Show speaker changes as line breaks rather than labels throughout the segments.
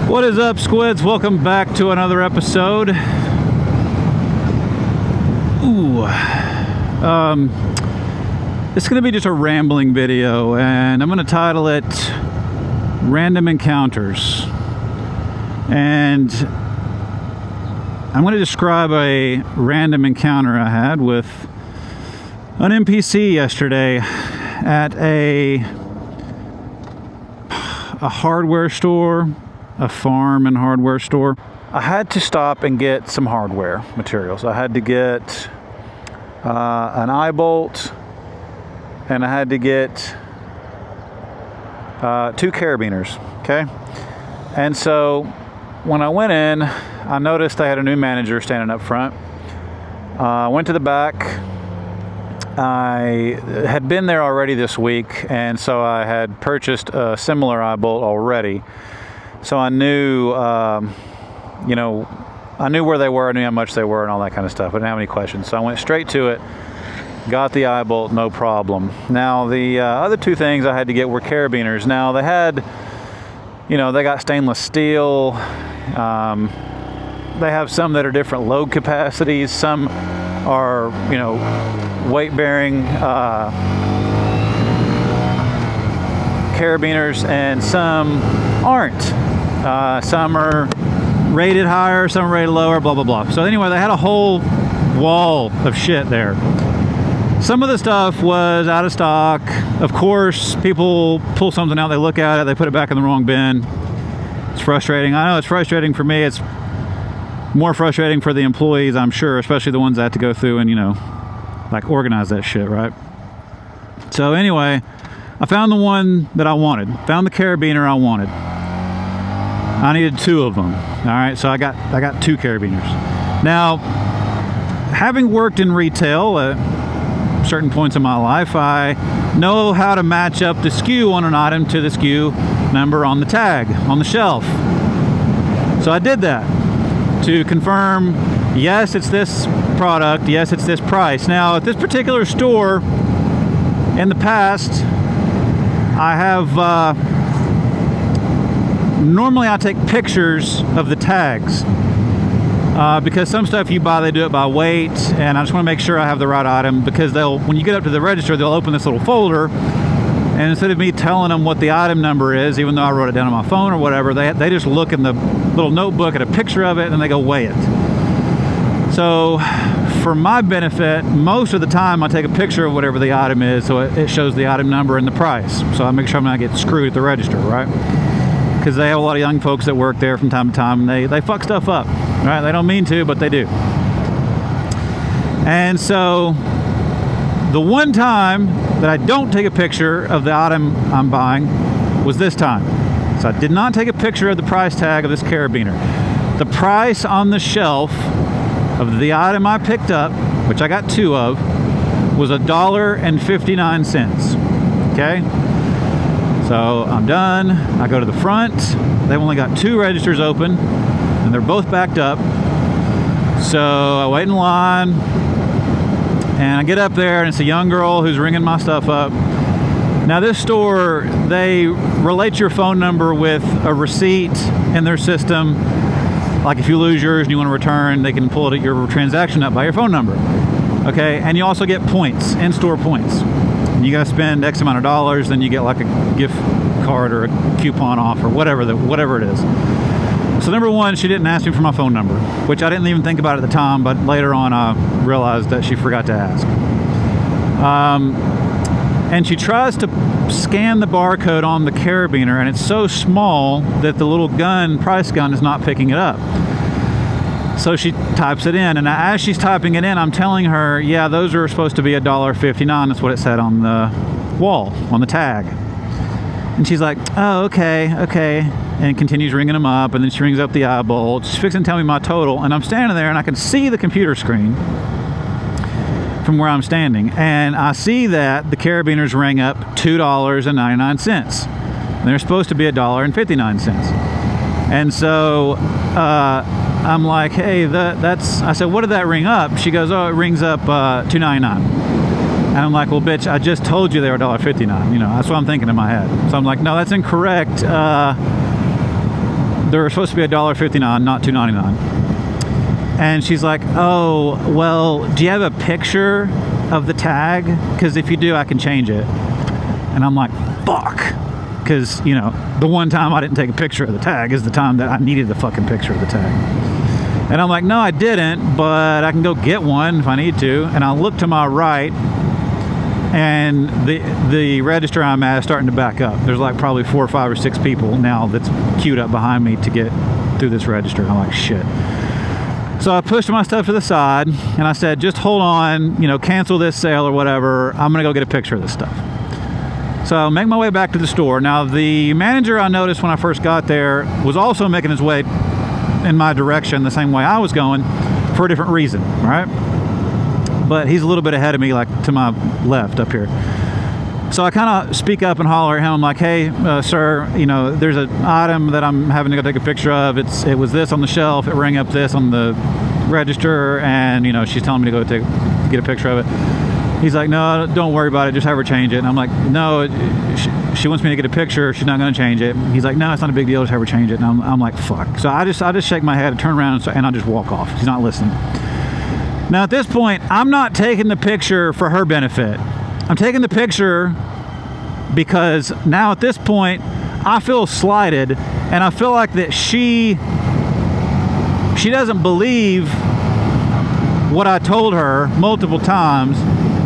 What is up, squids? Welcome back to another episode. It's gonna be just a rambling video, and I'm gonna title it Random Encounters. And I'm gonna describe a random encounter I had with an NPC yesterday at a hardware store, a farm and hardware store. I had to stop and get some hardware materials. I had to get an Bilt, and I had to get 2 carabiners, okay? And so when I went in, I noticed they had a new manager standing up front. I went to the back. I had been there already this week, and so I had purchased a similar Bilt already. So I knew, I knew where they were, I knew how much they were and all that kind of stuff. I didn't have any questions. So I went straight to it, got the Bilt, no problem. Now, the other 2 things I had to get were carabiners. Now, they had, they got stainless steel. They have some that are different load capacities. Some are, weight-bearing carabiners, and some aren't. Some are rated higher, some are rated lower, blah, blah, blah. So anyway, they had a whole wall of shit there. Some of the stuff was out of stock. Of course, people pull something out, they look at it, they put it back in the wrong bin. It's frustrating. I know it's frustrating for me. It's more frustrating for the employees, I'm sure, especially the ones that have to go through and, organize that shit, right? So anyway, I found the one that I wanted. Found the carabiner I wanted. I needed 2 of them. All right, so I got 2 carabiners. Now, having worked in retail at certain points in my life, I know how to match up the SKU on an item to the SKU number on the tag, on the shelf. So I did that to confirm, yes, it's this product, yes, it's this price. Now, at this particular store, in the past, I have, normally I take pictures of the tags because some stuff you buy, they do it by weight, and I just want to make sure I have the right item, because when you get up to the register, they'll open this little folder, and instead of me telling them what the item number is, even though I wrote it down on my phone or whatever, they just look in the little notebook at a picture of it, and then they go weigh it. So for my benefit, most of the time I take a picture of whatever the item is, so it shows the item number and the price. So I make sure I'm not getting screwed at the register, right? Because they have a lot of young folks that work there from time to time, and they fuck stuff up, right? They don't mean to, but they do. And so the one time that I don't take a picture of the item I'm buying was this time. So I did not take a picture of the price tag of this carabiner. The price on the shelf of the item I picked up, which I got 2 of, was $1.59. Okay? So I'm done. I go to the front. They've only got 2 registers open, and they're both backed up. So I wait in line, and I get up there, and it's a young girl who's ringing my stuff up. Now, this store, they relate your phone number with a receipt in their system. Like if you lose yours and you want to return, they can pull your transaction up by your phone number. Okay, and you also get points, in-store points. You got to spend X amount of dollars, then you get like a gift card or a coupon off or whatever it is. So number one, she didn't ask me for my phone number, which I didn't even think about at the time, but later on I realized that she forgot to ask. And she tries to scan the barcode on the carabiner, and it's so small that the little price gun is not picking it up. So she types it in, and as she's typing it in, I'm telling her, yeah, those are supposed to be $1.59. That's what it said on the wall, on the tag. And she's like, oh, okay, and continues ringing them up, and then she rings up the Bilt. She's fixing to tell me my total, and I'm standing there, and I can see the computer screen from where I'm standing, and I see that the carabiners rang up $2.99, and they're supposed to be $1.59. And so I'm like, hey, I said, what did that ring up? She goes, oh, it rings up $2.99. And I'm like, well, bitch, I just told you they were $1.59. That's what I'm thinking in my head. So I'm like, no, that's incorrect. they were supposed to be $1.59, not $2.99. And she's like, oh, well, do you have a picture of the tag? Because if you do, I can change it. And I'm like, fuck. Because, you know, the one time I didn't take a picture of the tag is the time that I needed the fucking picture of the tag. And I'm like, no, I didn't, but I can go get one if I need to. And I look to my right, and the register I'm at is starting to back up. There's like probably 4 or 5 or 6 people now that's queued up behind me to get through this register. I'm like, shit. So I pushed my stuff to the side, and I said, just hold on, you know, cancel this sale or whatever. I'm going to go get a picture of this stuff. So I make my way back to the store. Now, the manager I noticed when I first got there was also making his way in my direction the same way I was going for a different reason, right? But he's a little bit ahead of me, like to my left up here. So I kind of speak up and holler at him. I'm like, hey, sir, you know, there's an item that I'm having to go take a picture of. It was this on the shelf. It rang up this on the register, and, you know, she's telling me to go get a picture of it. He's like, no, don't worry about it. Just have her change it. And I'm like, no, she wants me to get a picture. She's not going to change it. He's like, no, it's not a big deal. Just have her change it. And I'm like, fuck. So I just shake my head, turn around, and I just walk off. She's not listening. Now, at this point, I'm not taking the picture for her benefit. I'm taking the picture because now at this point, I feel slighted, and I feel like that she doesn't believe what I told her multiple times,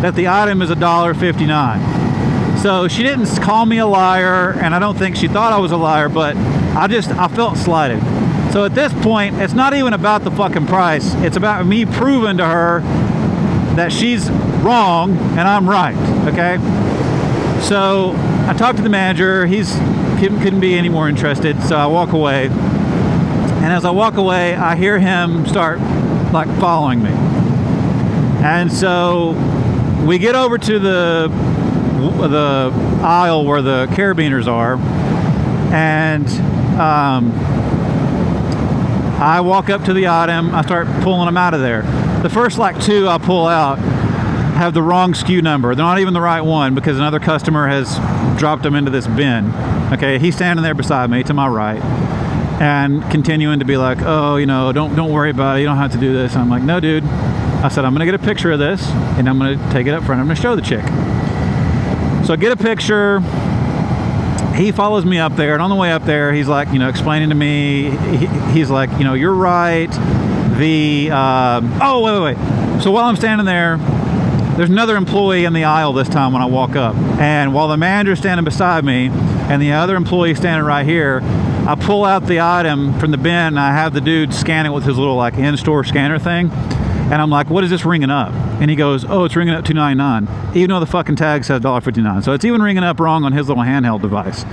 that the item is $1.59. So she didn't call me a liar, and I don't think she thought I was a liar, but I felt slighted. So at this point, it's not even about the fucking price. It's about me proving to her that she's wrong and I'm right, okay? So I talked to the manager. He couldn't be any more interested, so I walk away. And as I walk away, I hear him start like following me. And so we get over to the aisle where the carabiners are, and I walk up to the item. I start pulling them out of there. The first like 2 I pull out have the wrong SKU number. They're not even the right one because another customer has dropped them into this bin. Okay, he's standing there beside me to my right and continuing to be like, oh, you know, don't worry about it. You don't have to do this. And I'm like, no, dude. I said, I'm going to get a picture of this, and I'm going to take it up front. I'm going to show the chick. So I get a picture. He follows me up there, and on the way up there, he's like, you know, explaining to me. He's like, you know, you're right. Oh, wait. So while I'm standing there, there's another employee in the aisle this time when I walk up. And while the manager's standing beside me and the other employee standing right here, I pull out the item from the bin, and I have the dude scan it with his little like in-store scanner thing. And I'm like, what is this ringing up? And he goes, oh, it's ringing up $2.99, even though the fucking tag says $1.59. So it's even ringing up wrong on his little handheld device.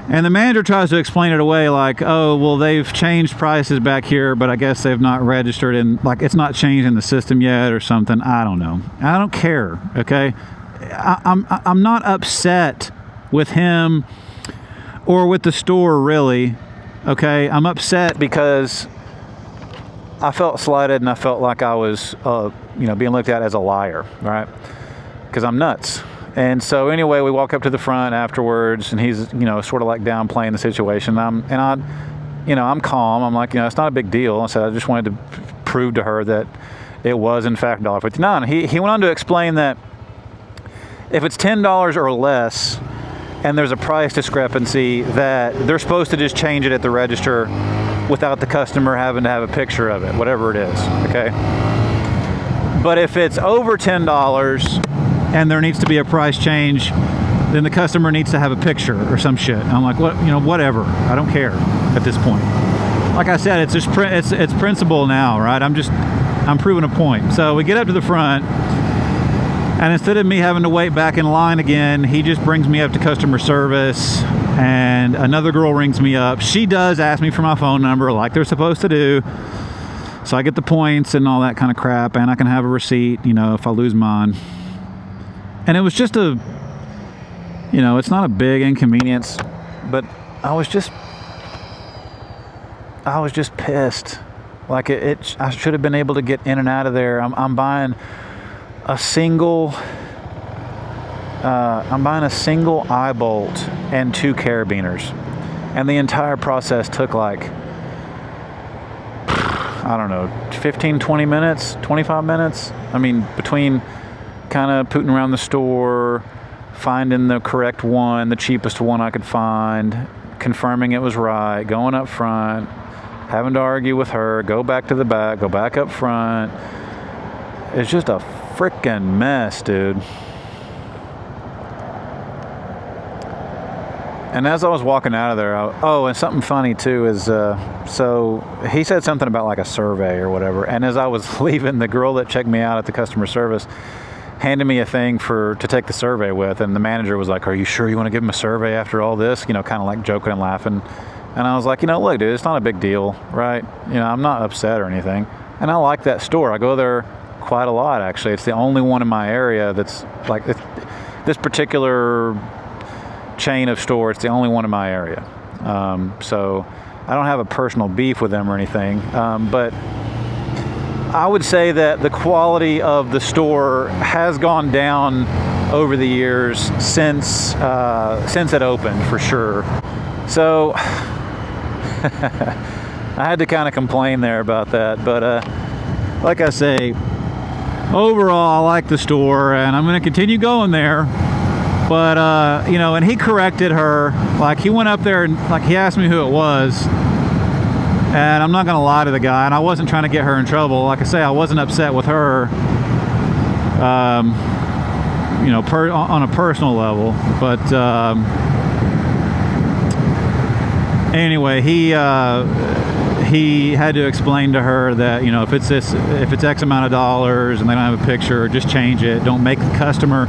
And the manager tries to explain it away like, oh, well, they've changed prices back here, but I guess they've not registered, and like it's not changed in the system yet or something. I don't know. I don't care, okay? I'm not upset with him or with the store, really, okay? I'm upset because I felt slighted, and I felt like I was, being looked at as a liar, right? Because I'm nuts. And so anyway, we walk up to the front afterwards, and he's, you know, sort of like downplaying the situation. I'm calm. I'm like, you know, it's not a big deal. I said, I just wanted to prove to her that it was in fact $1.59. He went on to explain that if it's $10 or less, and there's a price discrepancy, that they're supposed to just change it at the register without the customer having to have a picture of it, whatever it is, okay? But if it's over $10 and there needs to be a price change, then the customer needs to have a picture or some shit. And I'm like, what, you know, whatever. I don't care at this point. Like I said, it's just it's principle now, right? I'm proving a point. So we get up to the front, and instead of me having to wait back in line again, he just brings me up to customer service, and another girl rings me up. She does ask me for my phone number like they're supposed to do. So I get the points and all that kind of crap, and I can have a receipt, you know, if I lose mine. And it was just it's not a big inconvenience, but I was just pissed. Like I should have been able to get in and out of there. I'm buying a single eye bolt and 2 carabiners. And the entire process took like, I don't know, 15, 20 minutes, 25 minutes. I mean, between kind of putting around the store, finding the correct one, the cheapest one I could find, confirming it was right, going up front, having to argue with her, go back to the back, go back up front. It's just a freaking mess, dude. And as I was walking out of there, and something funny too is, so he said something about like a survey or whatever. And as I was leaving, the girl that checked me out at the customer service handed me a thing to take the survey with. And the manager was like, "Are you sure you want to give him a survey after all this?" You know, kind of like joking and laughing. And I was like, look, dude, it's not a big deal, right? I'm not upset or anything. And I like that store. I go there quite a lot, actually. It's the only one in my area that's like this particular chain of stores. It's the only one in my area. So I don't have a personal beef with them or anything. But I would say that the quality of the store has gone down over the years since it opened, for sure. So I had to kind of complain there about that. But like I say, overall, I like the store, and I'm going to continue going there. But, and he corrected her. Like, he went up there and, like, he asked me who it was. And I'm not going to lie to the guy. And I wasn't trying to get her in trouble. Like I say, I wasn't upset with her, on a personal level. But anyway, he had to explain to her that, if it's X amount of dollars and they don't have a picture, just change it. Don't make the customer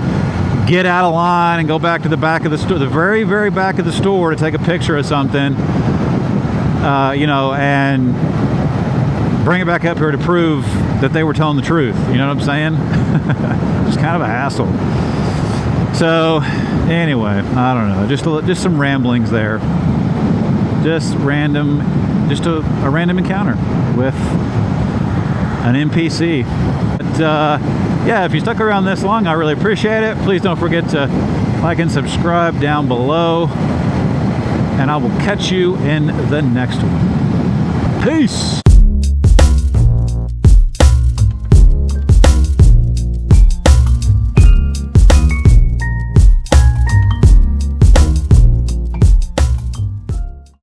get out of line and go back to the back of the store, the very, very back of the store, to take a picture of something, and bring it back up here to prove that they were telling the truth. You know what I'm saying? Just kind of a hassle. So anyway, I don't know, just some ramblings there. Just a random encounter with an NPC. But yeah, if you stuck around this long, I really appreciate it. Please don't forget to like and subscribe down below, and I will catch you in the next one. Peace.